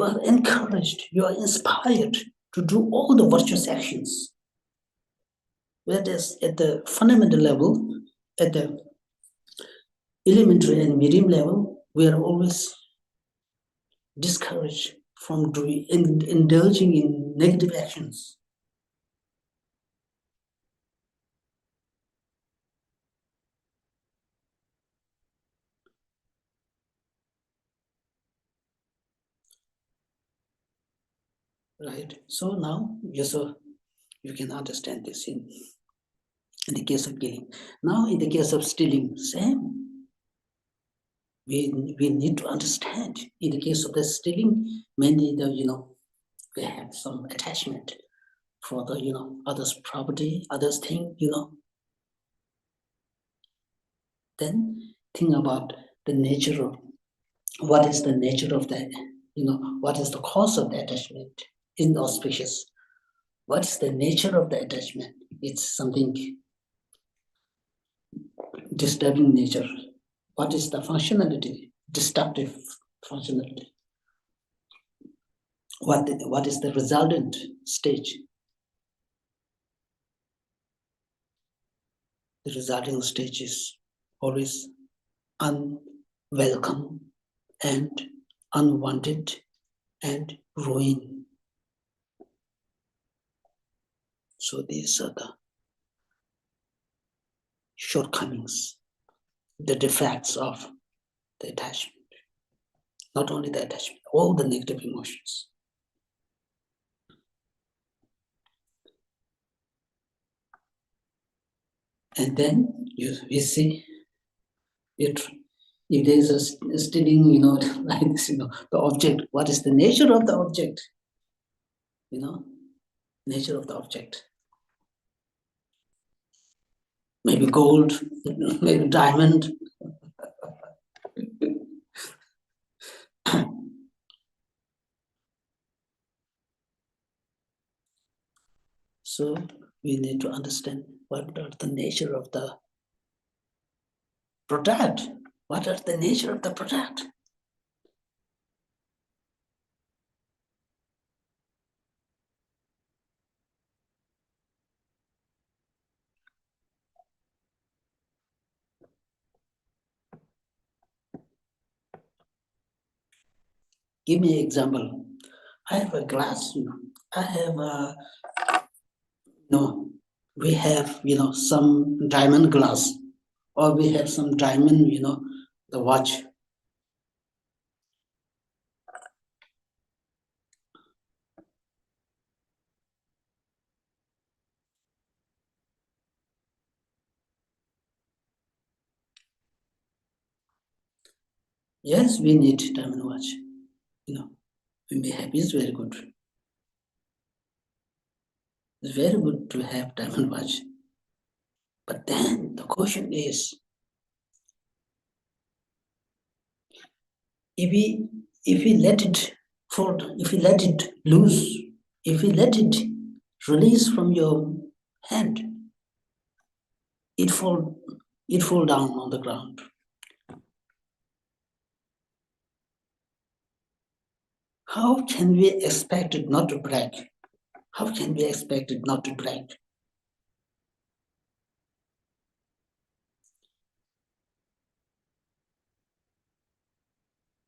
are encouraged, you are inspired to do all the virtuous actions. Whereas at the fundamental level, at the elementary and medium level, we are always discouraged from indulging in negative actions. Right. So now, you can understand this in the case of killing. Now, in the case of stealing, same. We need to understand. In the case of the stealing, mainly we have some attachment for the others' property, others' thing. Then think about the nature of what is the nature of that. What is the cause of the attachment? Inauspicious. What is the nature of the attachment? It's something disturbing nature. What is the functionality? Destructive functionality. What is the resultant stage? The resulting stage is always unwelcome and unwanted and ruin. So these are the shortcomings, the defects of the attachment. Not only the attachment, all the negative emotions. And then you see it. If there is a stealing, like this, the object. What is the nature of the object? Nature of the object. Maybe gold, maybe diamond. So we need to understand what are the nature of the product. What are the nature of the product? Give me an example. I have a glass, I have a, we have, some diamond glass, or we have some diamond, the watch. Yes, we need diamond watch. We may have, it's very good. It's very good to have diamond watch. But then the question is, if we let it fall, if we let it loose, if we let it release from your hand, it fall down on the ground. How can we expect it not to break? How can we expect it not to break?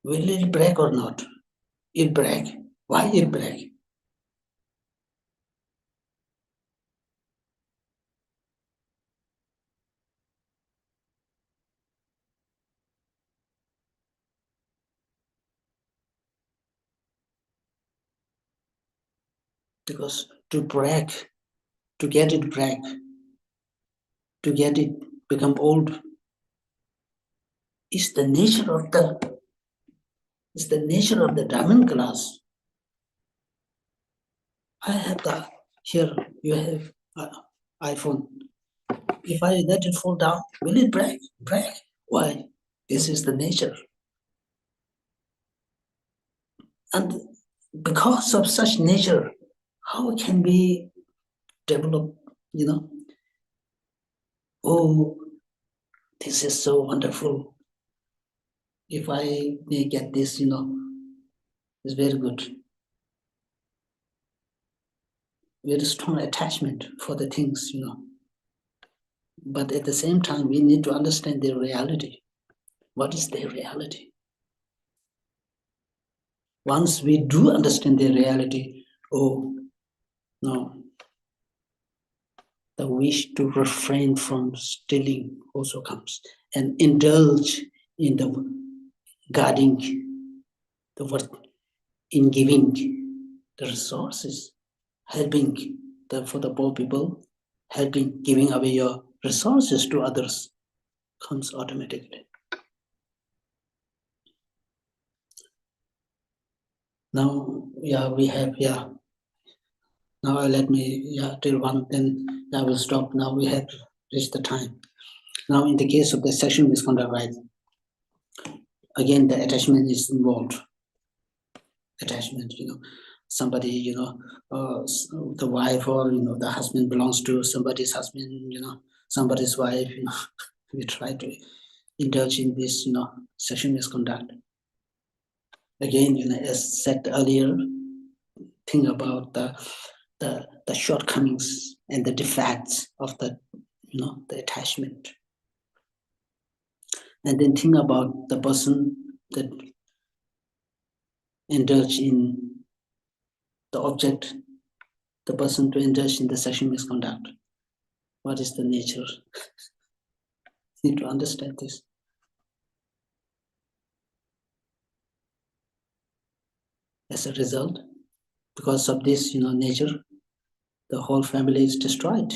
Will it break or not? It break. Why it break? Because to break, to get it break, to get it become old, is the nature of the diamond glass. I have here you have iPhone. If I let it fall down, will it break? Break. Why? This is the nature. And because of such nature, how can we develop, oh, this is so wonderful. If I may get this, it's very good. Very strong attachment for the things, But at the same time, we need to understand their reality. What is their reality? Once we do understand their reality, oh, no, the wish to refrain from stealing also comes, and indulge in the guarding, in giving the resources, helping for the poor people, helping, giving away your resources to others comes automatically. Now, we have, now let me, till one, then I will stop. Now we have reached the time. Now, in the case of the sexual misconduct, right, again, the attachment is involved. Attachment, somebody, the wife or, the husband belongs to somebody's husband, somebody's wife, we try to indulge in this, sexual misconduct. Again, as said earlier, think about the shortcomings and the defects of the attachment. And then think about the person that indulge in the object, the person to indulge in the sexual misconduct. What is the nature? Need to understand this. As a result, because of this, nature, the whole family is destroyed.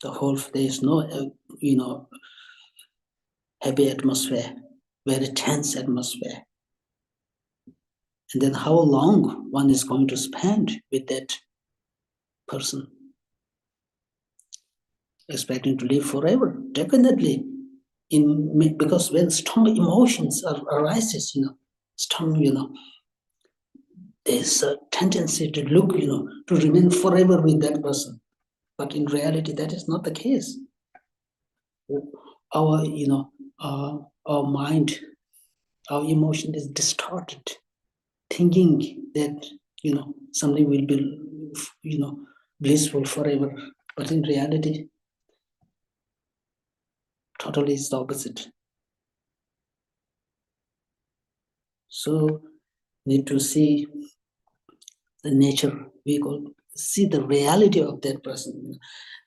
There is no, happy atmosphere, very tense atmosphere. And then how long one is going to spend with that person? Expecting to live forever? Definitely. Because when strong emotions arises, strong, there's a tendency to look, to remain forever with that person. But in reality, that is not the case. Our, our mind, our emotion is distorted, thinking that, something will be, blissful forever. But in reality, totally is the opposite. So need to see the nature. We could see the reality of that person.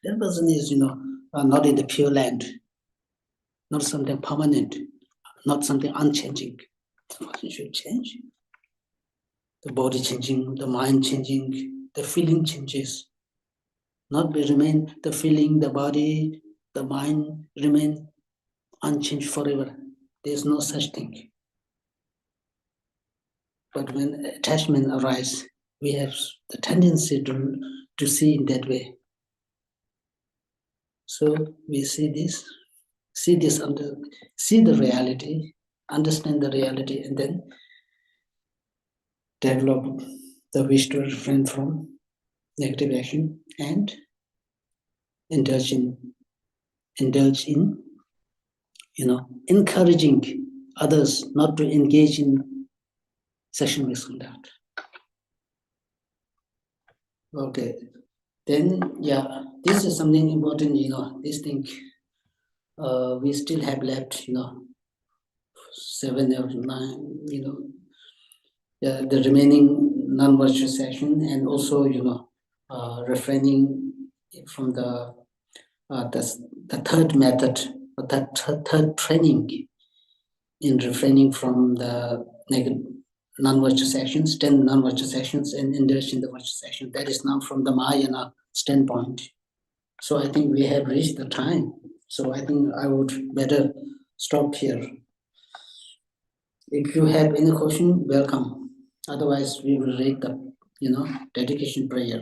That person is, not in the pure land, not something permanent, not something unchanging. The person should change. The body changing, the mind changing, the feeling changes. Not remain the feeling, the body, the mind remain unchanged forever. There's no such thing. But when attachment arises, we have the tendency to see in that way. So we see this, see the reality, understand the reality, and then develop the wish to refrain from negative action and indulge in encouraging others not to engage in sexual misconduct. Okay, then this is something important. This thing we still have left. 7 or 9. The remaining non-virtuous action, and also refraining from the third method, or that third training in refraining from the negative non-virtuous actions, 10 non-virtuous actions, and indulge in the virtuous action. That is now from the Mahayana standpoint. So I think we have reached the time. So I think I would better stop here. If you have any question, welcome. Otherwise, we will read the dedication prayer.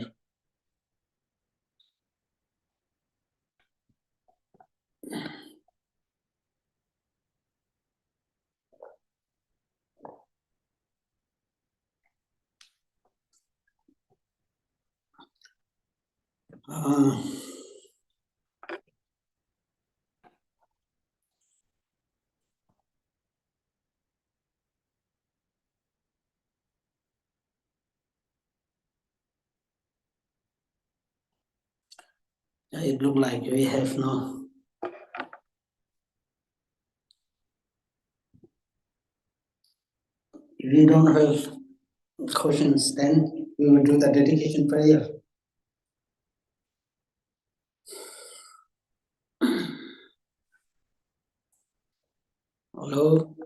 It looks like we have no. If we don't have questions, then we will do the dedication prayer. Hello.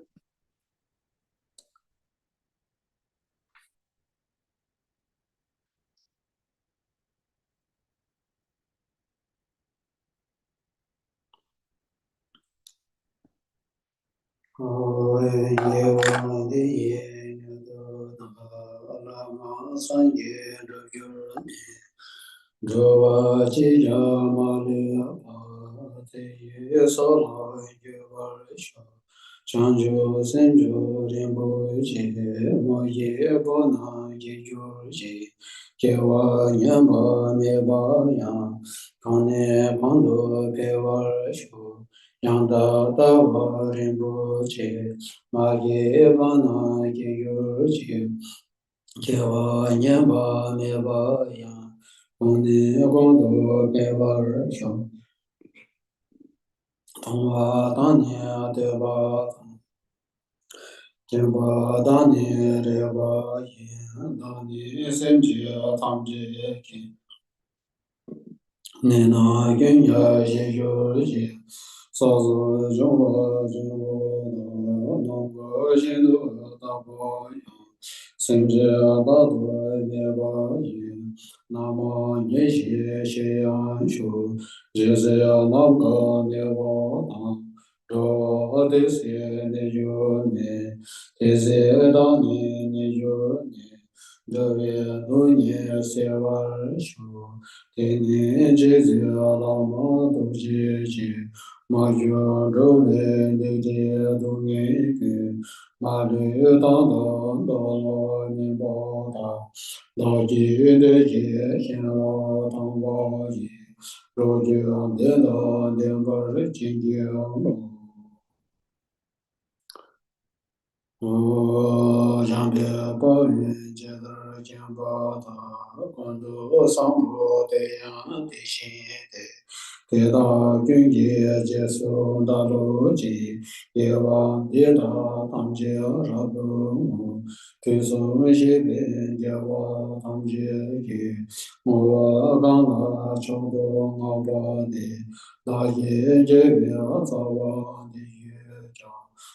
대다 경제 제소 다로지 예와 예다 담제라도 계속시베 예와 담제기 모와 강나 정도 나바데 나예 제며 자와디 예자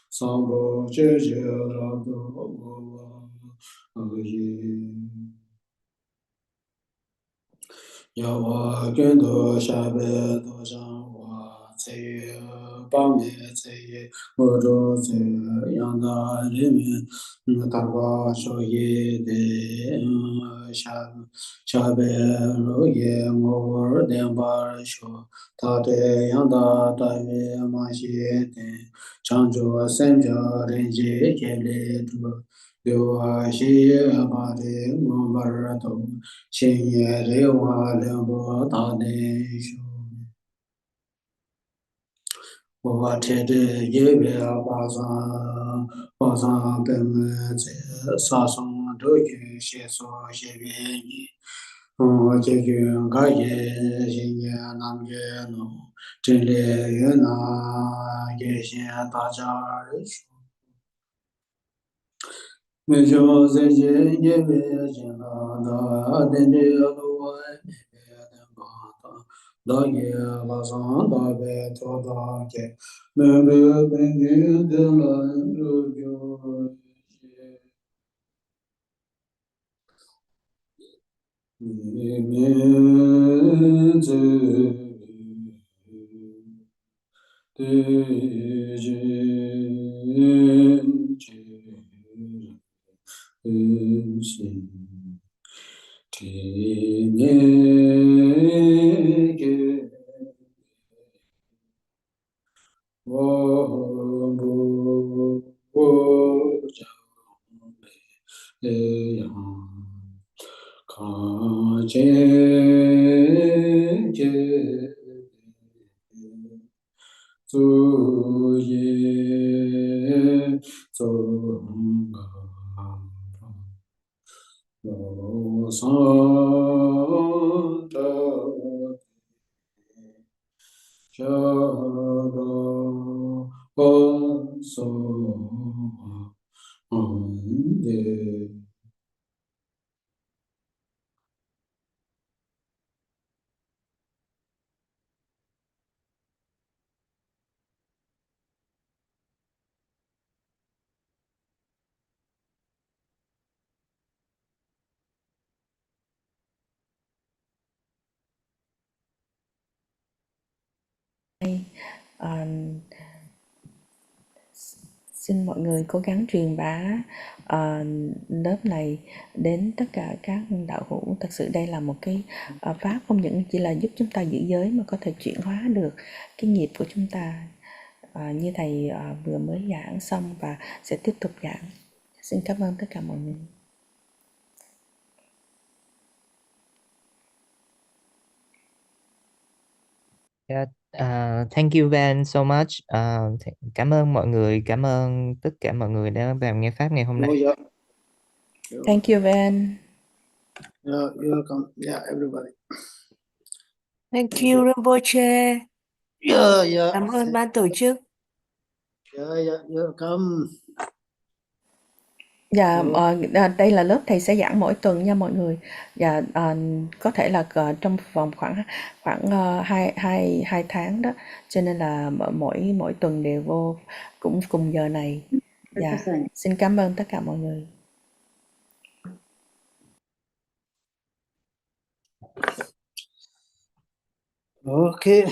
상보 제제라도 모와 야와 견도 샤베 도장와 제 밤에 제 모조 제 양다 리미 다과 쇼예 데 샤베 로예 모르 덴바 쇼 다데 양다 다메 마시에 데 장조 센저 렌제 제레 두 요아시 아바데 모바라도 신예 레와 레보 다네 쇼 와테데 예베 아바사 바사 베메 제 사송 도예 셰소 예베니 제규 가예 신예 남게 노 진레 유나 예신 다자르 메조 제제 예베 진라다 데네 로에 메베 다게 바산 다베 토다게 메베 벤게 데라 로교 메제 Xin mọi người cố gắng truyền bá lớp này đến tất cả các đạo hữu. Thật sự đây là một cái pháp không những chỉ là giúp chúng ta giữ giới mà có thể chuyển hóa được cái nghiệp của chúng ta, như thầy vừa mới giảng xong và sẽ tiếp tục giảng. Xin cảm ơn tất cả mọi người. Thank you Ben so much. Cảm ơn mọi người, cảm ơn tất cả mọi người đã vào nghe pháp ngày hôm nay. Oh, yeah. Thank you Ben. Yeah, you're welcome. Yeah, everybody. Thank you Rinpoche. Yeah. Cảm ơn ban tổ chức. Yeah, you're welcome. Dạ, đây là lớp thầy sẽ giảng mỗi tuần nha mọi người. Dạ, có thể là trong vòng khoảng 2 tháng đó, cho nên là mỗi tuần đều vô cũng cùng giờ này. Dạ, xin cảm ơn tất cả mọi người. Okay.